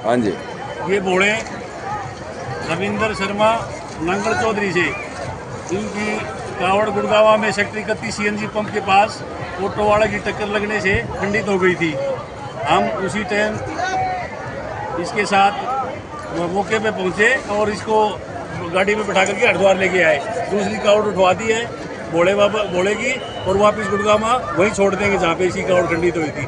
हाँ जी। ये बोले रविंदर शर्मा नंगल चौधरी से, इनकी कावड़ गुड़गावा में सेक्टर 31 सीएनजी पंप के पास ऑटो वाला की टक्कर लगने से खंडित हो गई थी। हम उसी टाइम इसके साथ मौके पे पहुंचे और इसको गाड़ी में बैठा करके हरिद्वार लेके आए। दूसरी कावड़ उठवा दी है भोले बाबा भोले की, और वापस गुड़गावा वहीं छोड़ देंगे जहाँ पे इसकी कावड़ खंडित हुई थी।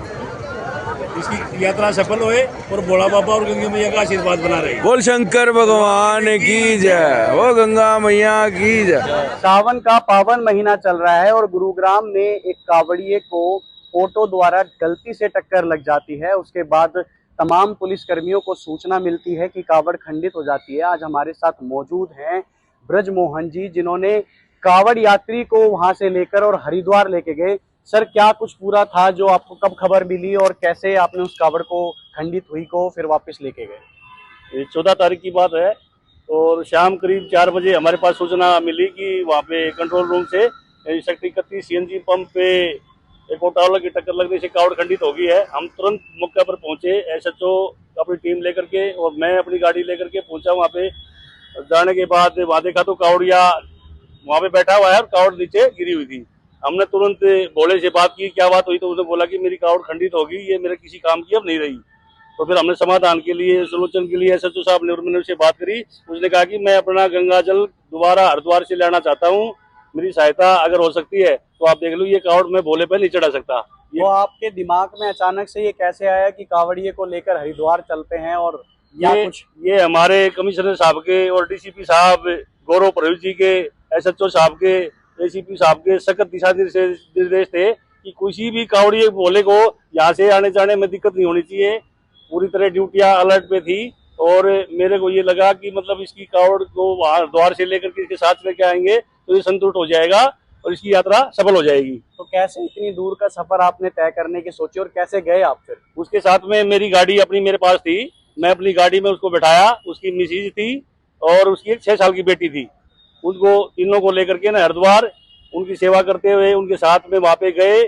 इसकी यात्रा सफल होए और भोला बाबा और गंगा मैया का आशीर्वाद बना रहे। बोल शंकर भगवान की जय, वो गंगा मैया की जय। सावन का पावन महीना चल रहा है और गुरुग्राम में एक कावड़िए को ऑटो द्वारा गलती से टक्कर लग जाती है। उसके बाद तमाम पुलिस कर्मियों को सूचना मिलती है कि कावड़ खंडित हो जाती है। आज हमारे साथ मौजूद हैं ब्रजमोहन जी, जिन्होंने कावड़ यात्री को वहां से लेकर और हरिद्वार लेके गए। सर, क्या कुछ पूरा था जो आपको कब खबर मिली और कैसे आपने उस कावड़ को खंडित हुई को फिर वापस लेके गए? ये 14 तारीख की बात है और शाम करीब 4 बजे हमारे पास सूचना मिली कि वहाँ पे कंट्रोल रूम से सेक्टर 31 सीएनजी पंप पे एक ऑटो वाला की टक्कर लगने से कावड़ खंडित हो गई है। हम तुरंत मौके पर पहुंचे, एसएचओ अपनी टीम लेकर के और मैं अपनी गाड़ी लेकर के पहुंचा वहाँ पे। जाने के बाद वहाँ देखा तो कावड़िया वहाँ पे बैठा हुआ है और कावड़ नीचे गिरी हुई थी। हमने तुरंत भोले से बात की, क्या बात हुई, तो उसने बोला कि मेरी कावड़ खंडित होगी, ये मेरे किसी काम की अब नहीं रही। तो फिर हमने समाधान के लिए, सुलोचन के लिए एसएचओ साहब ने और मैंने उससे बात करी। उसने कहा कि मैं अपना गंगा जल दोबारा हरिद्वार से लाना चाहता हूँ, मेरी सहायता अगर हो सकती है तो आप देख लो, ये कावड़ मैं भोले पे नहीं चढ़ा सकता। वो आपके दिमाग में अचानक से ये कैसे आया कि कावड़िए को लेकर हरिद्वार चलते हैं? और ये हमारे कमिश्नर साहब के और डीसीपी साहब गौरव प्रवीण जी के, एसएचओ साहब के, एसीपी साहब के सख्त दिशा निर्देश थे कि किसी भी कावड़िए भोले को यहाँ से आने जाने में दिक्कत नहीं होनी चाहिए। पूरी तरह ड्यूटियां अलर्ट पे थी और मेरे को ये लगा कि मतलब इसकी कावड़ को वहाँ द्वार से लेकर के इसके साथ लेके आएंगे तो ये संतुष्ट हो जाएगा और इसकी यात्रा सफल हो जाएगी। तो कैसे इतनी दूर का सफर आपने तय करने की सोची और कैसे गए आप फिर? उसके साथ में मेरी गाड़ी अपनी मेरे पास थी, मैं अपनी गाड़ी में उसको बैठाया, उसकी मिसेज थी और उसकी एक 6 साल की बेटी थी। उनको तीनों को लेकर के ना हरिद्वार उनकी सेवा करते हुए उनके साथ में वहाँ पे गए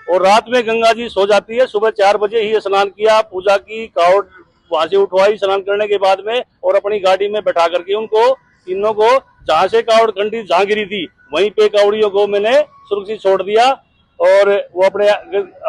और रात में गंगा जी सो जाती है। सुबह 4 बजे ही स्नान किया, पूजा की, कावड़ वहां से उठवाई स्नान करने के बाद में और अपनी गाड़ी में बैठा करके उनको तीनों को जहाँ से कावड़ खंडित जहाँ गिरी थी वहीं पे कावड़ियों को मैंने सुरक्षित छोड़ दिया और वो अपने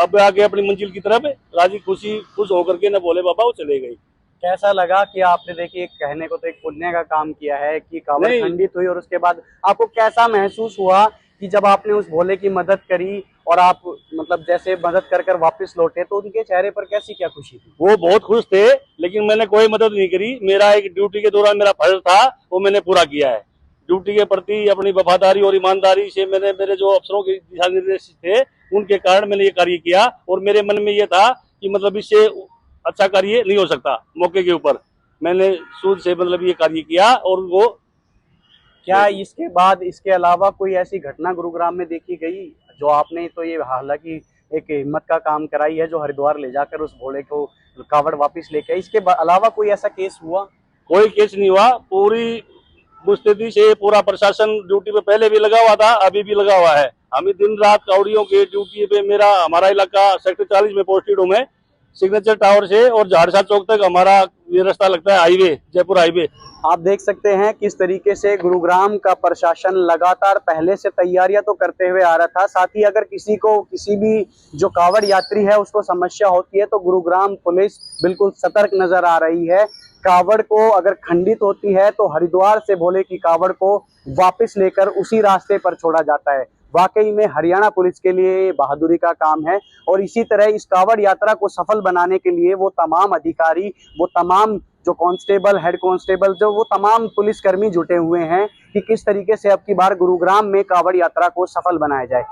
अब आगे अपनी मंजिल की तरफ राजी खुश होकर के न भोले बाबा वो चले गए। कैसा लगा कि आपने देखिए कहने को तो एक पुण्य का काम किया है कि कावड़ खंडित हुई, और उसके बाद आपको कैसा महसूस हुआ कि जब आपने उस भोले की मदद करी और आप मतलब जैसे मदद कर कर वापस लौटे तो उनके चेहरे पर कैसी क्या खुशी थी? वो बहुत खुश थे, लेकिन मैंने कोई मदद नहीं करी। मेरा एक ड्यूटी के दौरान मेरा फर्ज था वो मैंने पूरा किया है। ड्यूटी के प्रति अपनी वफादारी और ईमानदारी से मैंने मेरे जो अफसरों के दिशा निर्देश थे उनके कारण मैंने ये कार्य किया और मेरे मन में ये था कि मतलब इससे अच्छा कार्य नहीं हो सकता। मौके के ऊपर मैंने सूझ से मतलब ये कार्य किया और वो क्या इसके बाद इसके अलावा कोई ऐसी घटना गुरुग्राम में देखी गई जो आपने तो ये हालांकि एक हिम्मत का काम कराई है जो हरिद्वार ले जाकर उस भोले को कावड़ वापस लेके आई, इसके अलावा कोई ऐसा केस हुआ? कोई केस नहीं हुआ। पूरी मुस्तैदी से पूरा प्रशासन ड्यूटी पे पहले भी लगा हुआ था, अभी भी लगा हुआ है। हम दिन रात कावड़ियों के ड्यूटी पे हमारा इलाका सेक्टर 40 में पोस्टेड हूँ मैं। सिग्नेचर टावर से और झाड़सा चौक तक हमारा ये रास्ता लगता है हाईवे, जयपुर हाईवे। आप देख सकते हैं किस तरीके से गुरुग्राम का प्रशासन लगातार पहले से तैयारियां तो करते हुए आ रहा था। साथ ही अगर किसी भी जो कावड़ यात्री है उसको समस्या होती है तो गुरुग्राम पुलिस बिल्कुल सतर्क नजर आ रही है। कावड़ को अगर खंडित होती है तो हरिद्वार से भोले की कावड़ को वापस लेकर उसी रास्ते पर छोड़ा जाता है। वाकई में हरियाणा पुलिस के लिए बहादुरी का काम है और इसी तरह इस कावड़ यात्रा को सफल बनाने के लिए वो तमाम अधिकारी, वो तमाम जो कांस्टेबल, हेड कांस्टेबल, जो वो तमाम पुलिसकर्मी जुटे हुए हैं कि किस तरीके से अब की बार गुरुग्राम में कावड़ यात्रा को सफल बनाया जाए।